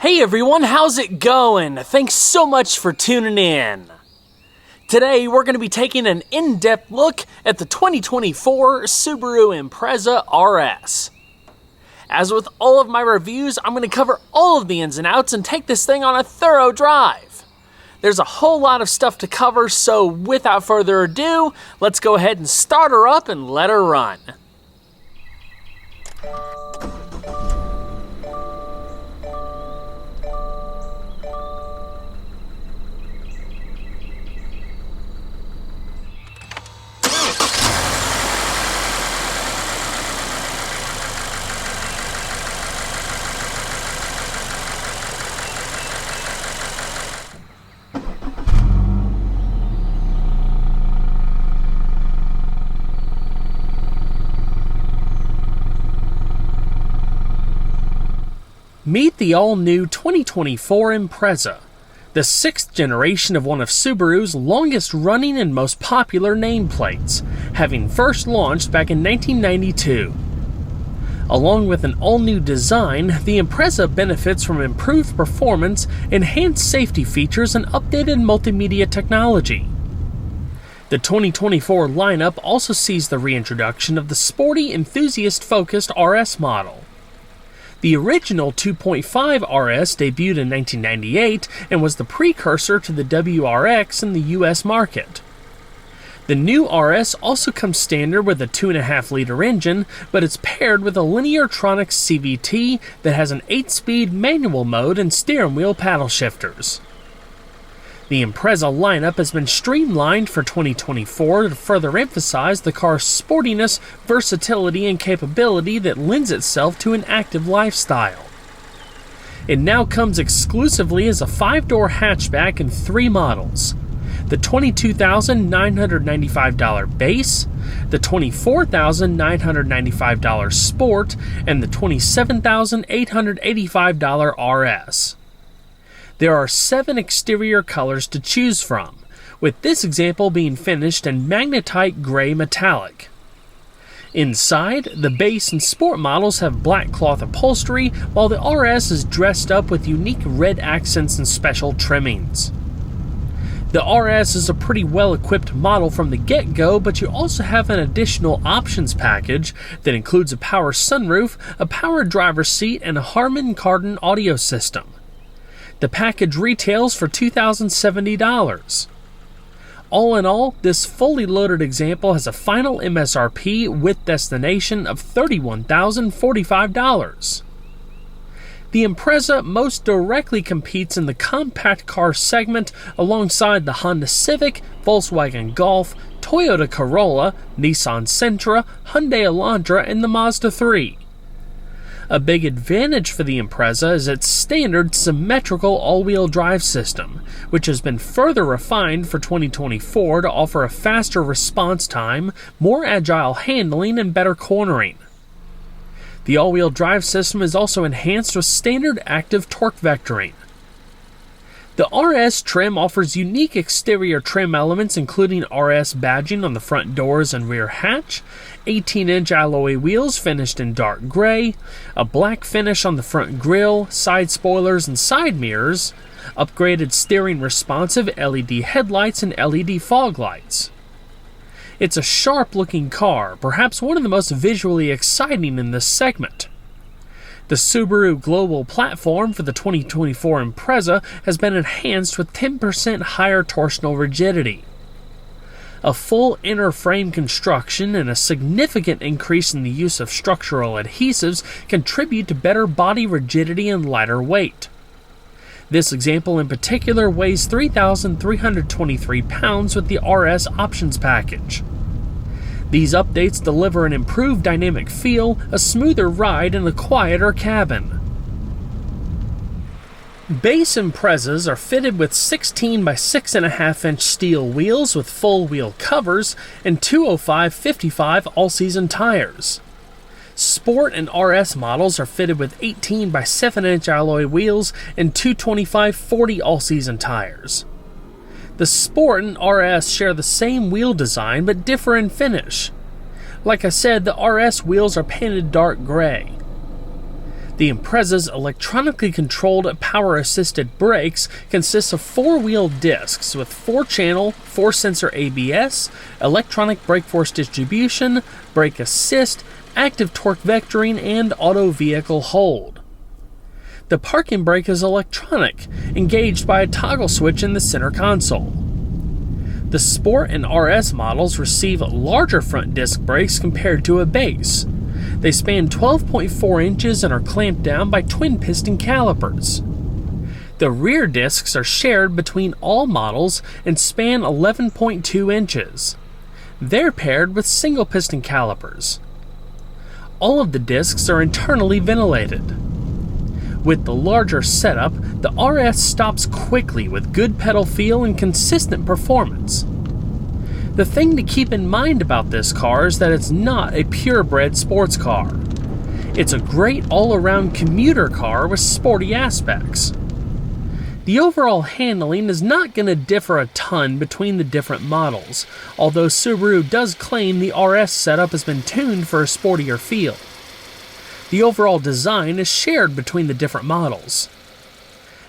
Hey everyone, how's it going? Thanks so much for tuning in. Today we're going to be taking an in-depth look at the 2024 Subaru Impreza RS. As with all of my reviews, I'm going to cover all of the ins and outs and take this thing on a thorough drive. There's a whole lot of stuff to cover, so without further ado, let's go ahead and start her up and let her run. Meet the all-new 2024 Impreza, the sixth generation of one of Subaru's longest-running and most popular nameplates, having first launched back in 1992. Along with an all-new design, the Impreza benefits from improved performance, enhanced safety features, and updated multimedia technology. The 2024 lineup also sees the reintroduction of the sporty, enthusiast-focused RS model. The original 2.5 RS debuted in 1998 and was the precursor to the WRX in the US market. The new RS also comes standard with a 2.5-liter engine, but it's paired with a Lineartronics CVT that has an 8-speed manual mode and steering wheel paddle shifters. The Impreza lineup has been streamlined for 2024 to further emphasize the car's sportiness, versatility, and capability that lends itself to an active lifestyle. It now comes exclusively as a 5-door hatchback in 3 models: the $22,995 base, the $24,995 Sport, and the $27,885 RS. There are 7 exterior colors to choose from, with this example being finished in magnetite gray metallic. Inside, the base and sport models have black cloth upholstery, while the RS is dressed up with unique red accents and special trimmings. The RS is a pretty well-equipped model from the get-go, but you also have an additional options package that includes a power sunroof, a power driver's seat, and a Harman Kardon audio system. The package retails for $2,070. All in all, this fully loaded example has a final MSRP with destination of $31,045. The Impreza most directly competes in the compact car segment alongside the Honda Civic, Volkswagen Golf, Toyota Corolla, Nissan Sentra, Hyundai Elantra, and the Mazda 3. A big advantage for the Impreza is its standard symmetrical all-wheel drive system, which has been further refined for 2024 to offer a faster response time, more agile handling, and better cornering. The all-wheel drive system is also enhanced with standard active torque vectoring. The RS trim offers unique exterior trim elements including RS badging on the front doors and rear hatch, 18-inch alloy wheels finished in dark gray, a black finish on the front grille, side spoilers, and side mirrors, upgraded steering responsive LED headlights and LED fog lights. It's a sharp-looking car, perhaps one of the most visually exciting in this segment. The Subaru Global platform for the 2024 Impreza has been enhanced with 10% higher torsional rigidity. A full inner frame construction and a significant increase in the use of structural adhesives contribute to better body rigidity and lighter weight. This example in particular weighs 3,323 pounds with the RS options package. These updates deliver an improved dynamic feel, a smoother ride, and a quieter cabin. Base Imprezas are fitted with 16 by 6.5-inch steel wheels with full wheel covers and 205/55 all-season tires. Sport and RS models are fitted with 18 by 7-inch alloy wheels and 225/40 all-season tires. The Sport and RS share the same wheel design but differ in finish. Like I said, the RS wheels are painted dark gray. The Impreza's electronically controlled power-assisted brakes consist of four-wheel discs with 4-channel, 4-sensor ABS, electronic brake force distribution, brake assist, active torque vectoring, and auto vehicle hold. The parking brake is electronic, engaged by a toggle switch in the center console. The Sport and RS models receive larger front disc brakes compared to a base. They span 12.4 inches and are clamped down by twin piston calipers. The rear discs are shared between all models and span 11.2 inches. They're paired with single piston calipers. All of the discs are internally ventilated. With the larger setup, the RS stops quickly with good pedal feel and consistent performance. The thing to keep in mind about this car is that it's not a purebred sports car. It's a great all-around commuter car with sporty aspects. The overall handling is not going to differ a ton between the different models, although Subaru does claim the RS setup has been tuned for a sportier feel. The overall design is shared between the different models.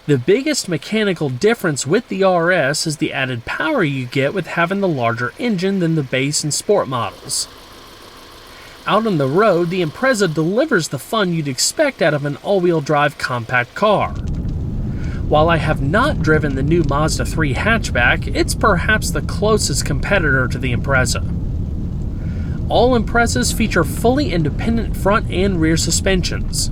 The biggest mechanical difference with the RS is the added power you get with having the larger engine than the base and sport models. Out on the road, the Impreza delivers the fun you'd expect out of an all-wheel drive compact car. While I have not driven the new Mazda 3 hatchback, it's perhaps the closest competitor to the Impreza. All Imprezas feature fully independent front and rear suspensions.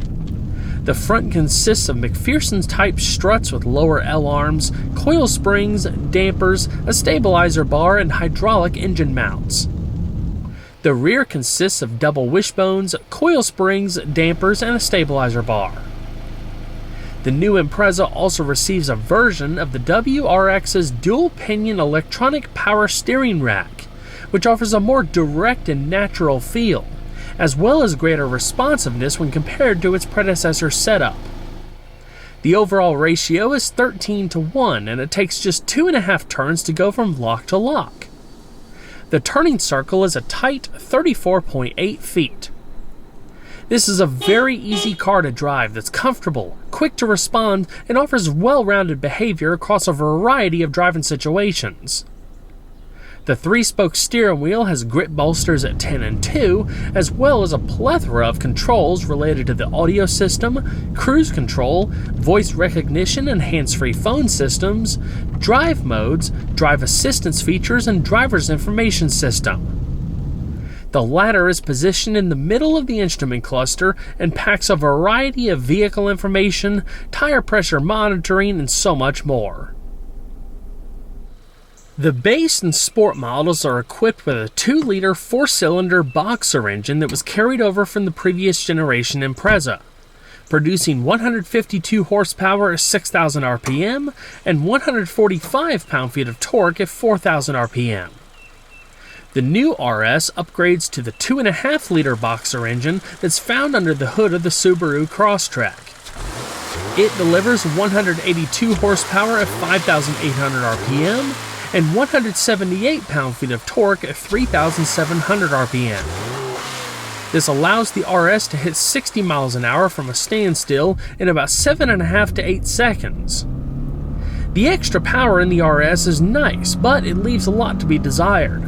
The front consists of McPherson-type struts with lower L-arms, coil springs, dampers, a stabilizer bar, and hydraulic engine mounts. The rear consists of double wishbones, coil springs, dampers, and a stabilizer bar. The new Impreza also receives a version of the WRX's dual-pinion electronic power steering rack, which offers a more direct and natural feel, as well as greater responsiveness when compared to its predecessor setup. The overall ratio is 13:1, and it takes just 2.5 turns to go from lock to lock. The turning circle is a tight 34.8 feet. This is a very easy car to drive that's comfortable, quick to respond, and offers well-rounded behavior across a variety of driving situations. The 3-spoke steering wheel has grip bolsters at 10 and 2, as well as a plethora of controls related to the audio system, cruise control, voice recognition and hands-free phone systems, drive modes, drive assistance features, and driver's information system. The latter is positioned in the middle of the instrument cluster and packs a variety of vehicle information, tire pressure monitoring, and so much more. The base and sport models are equipped with a 2-liter 4-cylinder boxer engine that was carried over from the previous generation Impreza, producing 152 horsepower at 6,000 RPM and 145 pound-feet of torque at 4,000 RPM. The new RS upgrades to the 2.5-liter boxer engine that's found under the hood of the Subaru Crosstrek. It delivers 182 horsepower at 5,800 RPM and 178 pound-feet of torque at 3,700 RPM. This allows the RS to hit 60 miles an hour from a standstill in about 7.5 to 8 seconds. The extra power in the RS is nice, but it leaves a lot to be desired.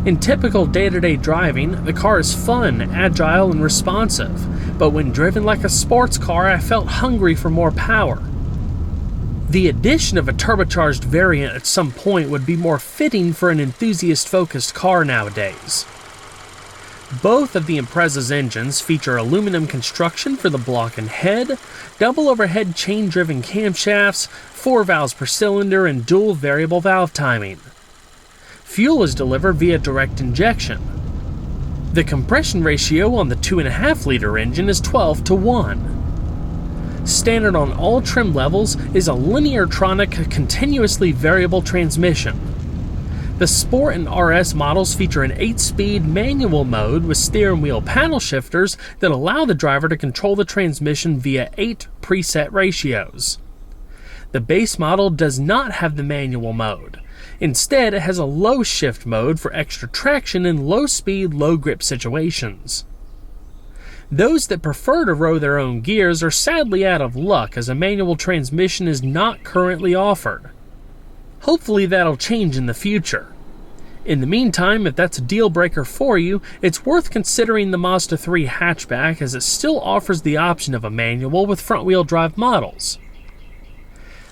In typical day-to-day driving, the car is fun, agile, and responsive, but when driven like a sports car, I felt hungry for more power. The addition of a turbocharged variant at some point would be more fitting for an enthusiast-focused car nowadays. Both of the Impreza's engines feature aluminum construction for the block and head, double overhead chain-driven camshafts, 4 valves per cylinder, and dual variable valve timing. Fuel is delivered via direct injection. The compression ratio on the 2.5-liter engine is 12:1. Standard on all trim levels is a Lineartronic continuously variable transmission. The Sport and RS models feature an 8-speed manual mode with steering wheel paddle shifters that allow the driver to control the transmission via 8 preset ratios. The base model does not have the manual mode. Instead, it has a low shift mode for extra traction in low-speed, low-grip situations. Those that prefer to row their own gears are sadly out of luck, as a manual transmission is not currently offered. Hopefully that'll change in the future. In the meantime, if that's a deal breaker for you, it's worth considering the Mazda 3 hatchback, as it still offers the option of a manual with front-wheel drive models.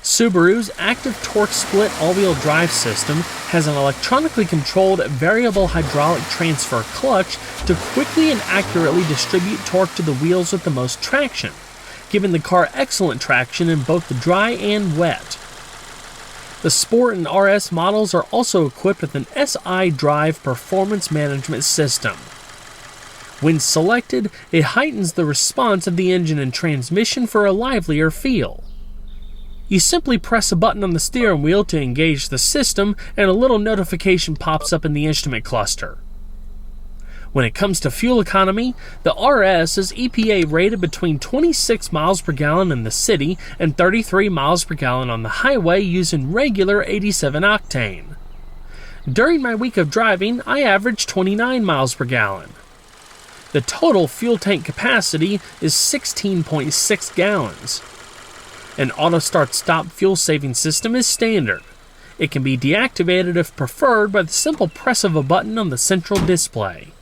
Subaru's active torque split all-wheel drive system has an electronically controlled variable hydraulic transfer clutch to quickly and accurately distribute torque to the wheels with the most traction, giving the car excellent traction in both the dry and wet. The Sport and RS models are also equipped with an SI Drive performance management system. When selected, it heightens the response of the engine and transmission for a livelier feel. You simply press a button on the steering wheel to engage the system, and a little notification pops up in the instrument cluster. When it comes to fuel economy, the RS is EPA rated between 26 miles per gallon in the city and 33 miles per gallon on the highway using regular 87 octane. During my week of driving, I averaged 29 miles per gallon. The total fuel tank capacity is 16.6 gallons. An auto start-stop fuel saving system is standard. It can be deactivated if preferred by the simple press of a button on the central display.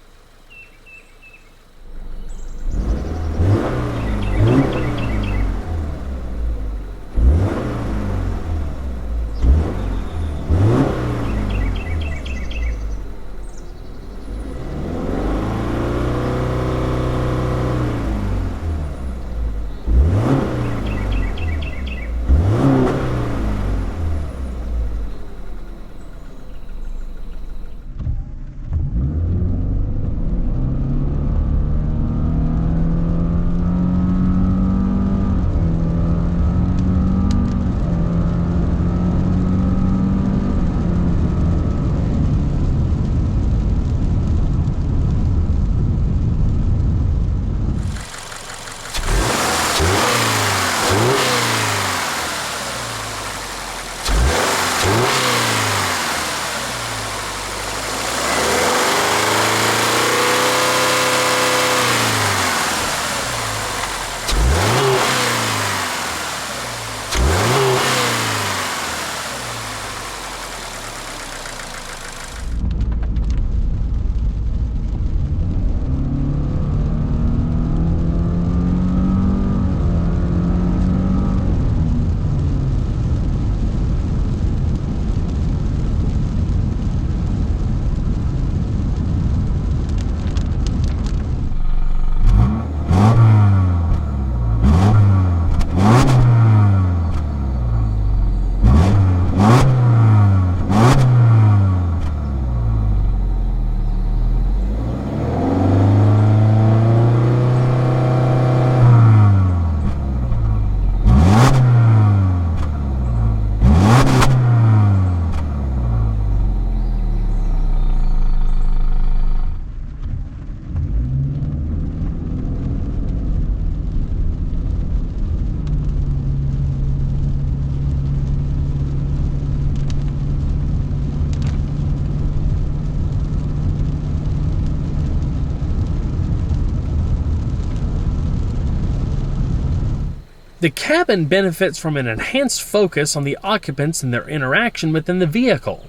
The cabin benefits from an enhanced focus on the occupants and their interaction within the vehicle.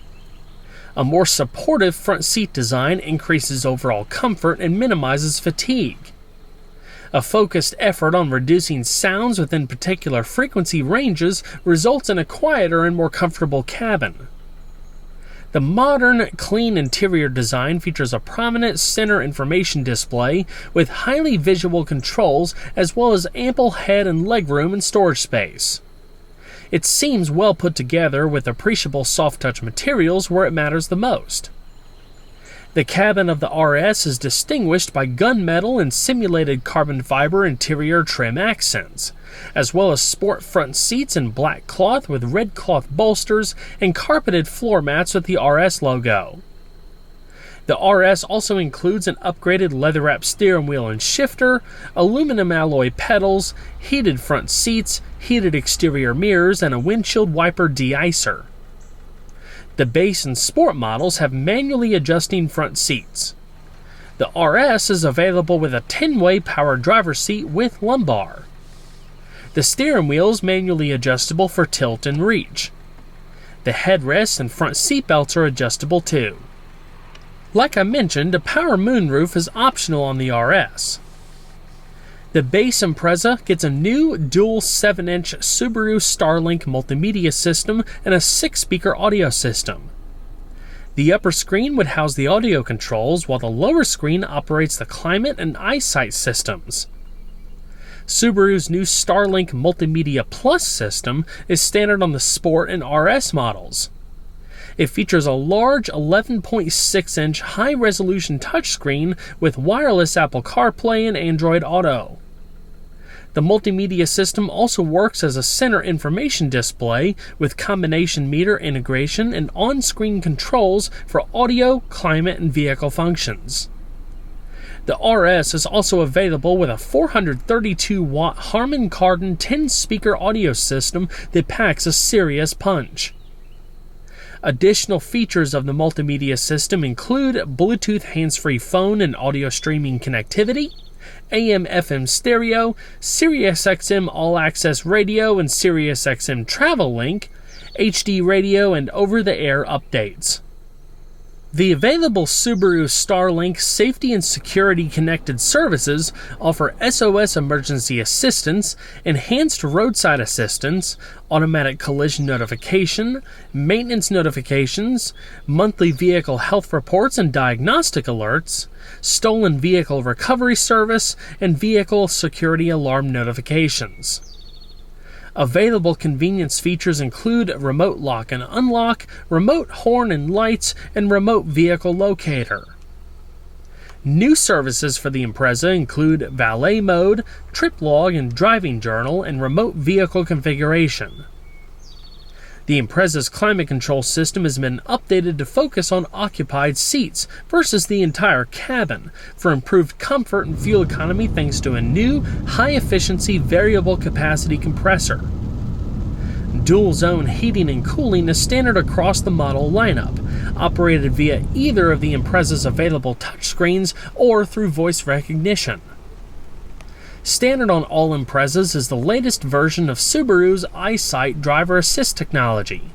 A more supportive front seat design increases overall comfort and minimizes fatigue. A focused effort on reducing sounds within particular frequency ranges results in a quieter and more comfortable cabin. The modern, clean interior design features a prominent center information display with highly visual controls, as well as ample head and legroom and storage space. It seems well put together with appreciable soft-touch materials where it matters the most. The cabin of the RS is distinguished by gunmetal and simulated carbon fiber interior trim accents, as well as sport front seats in black cloth with red cloth bolsters and carpeted floor mats with the RS logo. The RS also includes an upgraded leather-wrapped steering wheel and shifter, aluminum alloy pedals, heated front seats, heated exterior mirrors, and a windshield wiper de-icer. The base and sport models have manually adjusting front seats. The RS is available with a 10-way power driver's seat with lumbar. The steering wheel is manually adjustable for tilt and reach. The headrests and front seat belts are adjustable too. Like I mentioned, a power moonroof is optional on the RS. The base Impreza gets a new dual 7-inch Subaru Starlink multimedia system and a 6-speaker audio system. The upper screen would house the audio controls, while the lower screen operates the climate and eyesight systems. Subaru's new Starlink Multimedia Plus system is standard on the Sport and RS models. It features a large 11.6-inch high-resolution touchscreen with wireless Apple CarPlay and Android Auto. The multimedia system also works as a center information display with combination meter integration and on-screen controls for audio, climate, and vehicle functions. The RS is also available with a 432-watt Harman Kardon 10-speaker audio system that packs a serious punch. Additional features of the multimedia system include Bluetooth hands-free phone and audio streaming connectivity, AM/FM stereo, SiriusXM All-Access Radio and SiriusXM Travel Link, HD radio, and over-the-air updates. The available Subaru Starlink safety and security connected services offer SOS emergency assistance, enhanced roadside assistance, automatic collision notification, maintenance notifications, monthly vehicle health reports and diagnostic alerts, stolen vehicle recovery service, and vehicle security alarm notifications. Available convenience features include remote lock and unlock, remote horn and lights, and remote vehicle locator. New services for the Impreza include valet mode, trip log and driving journal, and remote vehicle configuration. The Impreza's climate control system has been updated to focus on occupied seats versus the entire cabin for improved comfort and fuel economy thanks to a new high-efficiency variable capacity compressor. Dual-zone heating and cooling is standard across the model lineup, operated via either of the Impreza's available touchscreens or through voice recognition. Standard on all Imprezas is the latest version of Subaru's EyeSight driver assist technology.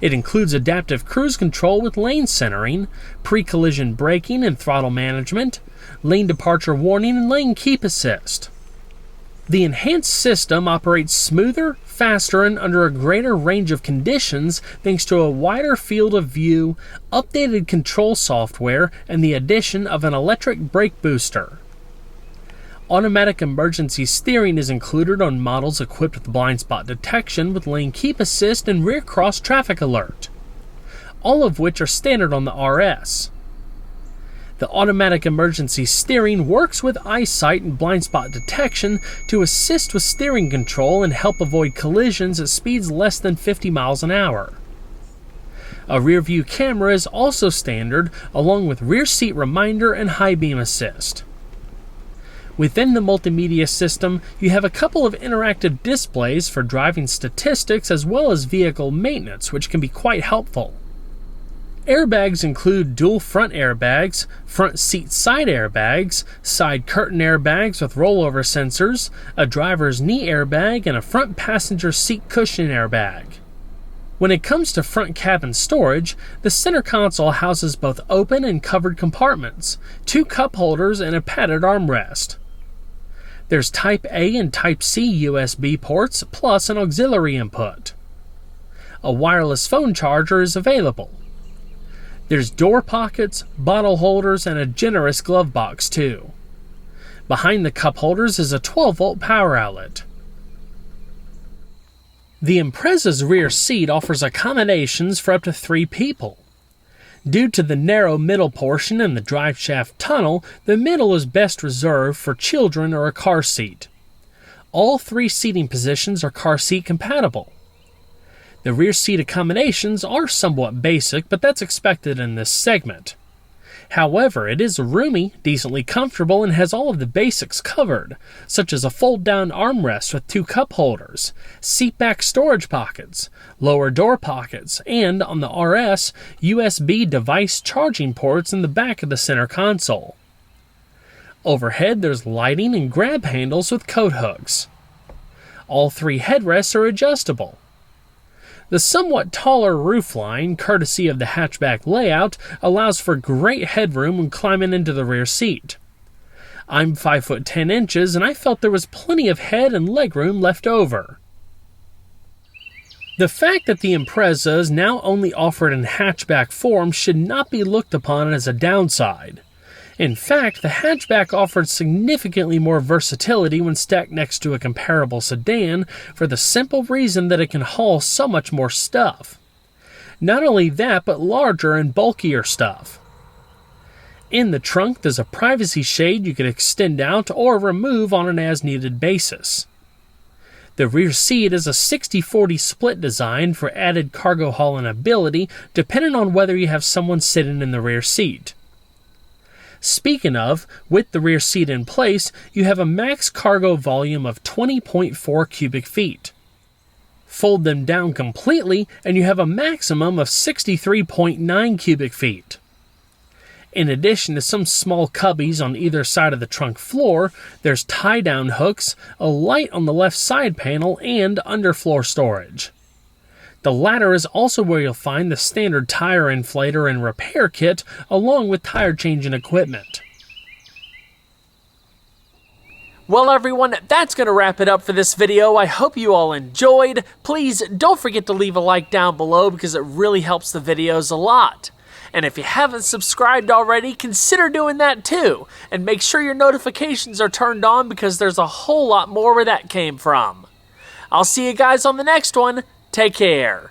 It includes adaptive cruise control with lane centering, pre-collision braking and throttle management, lane departure warning, and lane keep assist. The enhanced system operates smoother, faster, and under a greater range of conditions thanks to a wider field of view, updated control software, and the addition of an electric brake booster. Automatic emergency steering is included on models equipped with blind spot detection with lane keep assist and rear cross traffic alert, all of which are standard on the RS. The automatic emergency steering works with EyeSight and blind spot detection to assist with steering control and help avoid collisions at speeds less than 50 miles an hour. A rear view camera is also standard, along with rear seat reminder and high beam assist. Within the multimedia system, you have a couple of interactive displays for driving statistics as well as vehicle maintenance, which can be quite helpful. Airbags include dual front airbags, front seat side airbags, side curtain airbags with rollover sensors, a driver's knee airbag, and a front passenger seat cushion airbag. When it comes to front cabin storage, the center console houses both open and covered compartments, 2 cup holders, and a padded armrest. There's Type A and Type C USB ports, plus an auxiliary input. A wireless phone charger is available. There's door pockets, bottle holders, and a generous glove box too. Behind the cup holders is a 12-volt power outlet. The Impreza's rear seat offers accommodations for up to 3 people. Due to the narrow middle portion and the driveshaft tunnel, the middle is best reserved for children or a car seat. All 3 seating positions are car seat compatible. The rear seat accommodations are somewhat basic, but that's expected in this segment. However, it is roomy, decently comfortable, and has all of the basics covered, such as a fold-down armrest with 2 cup holders, seat-back storage pockets, lower door pockets, and, on the RS, USB device charging ports in the back of the center console. Overhead, there's lighting and grab handles with coat hooks. All 3 headrests are adjustable. The somewhat taller roofline, courtesy of the hatchback layout, allows for great headroom when climbing into the rear seat. I'm 5 foot 10 inches, and I felt there was plenty of head and legroom left over. The fact that the Impreza is now only offered in hatchback form should not be looked upon as a downside. In fact, the hatchback offered significantly more versatility when stacked next to a comparable sedan for the simple reason that it can haul so much more stuff. Not only that, but larger and bulkier stuff. In the trunk, there's a privacy shade you can extend out or remove on an as-needed basis. The rear seat is a 60-40 split design for added cargo hauling ability, depending on whether you have someone sitting in the rear seat. Speaking of, with the rear seat in place, you have a max cargo volume of 20.4 cubic feet. Fold them down completely, and you have a maximum of 63.9 cubic feet. In addition to some small cubbies on either side of the trunk floor, there's tie-down hooks, a light on the left side panel, and underfloor storage. The latter is also where you'll find the standard tire inflator and repair kit, along with tire changing equipment. Well everyone, that's going to wrap it up for this video. I hope you all enjoyed. Please don't forget to leave a like down below because it really helps the videos a lot. And if you haven't subscribed already, consider doing that too. And make sure your notifications are turned on because there's a whole lot more where that came from. I'll see you guys on the next one. Take care.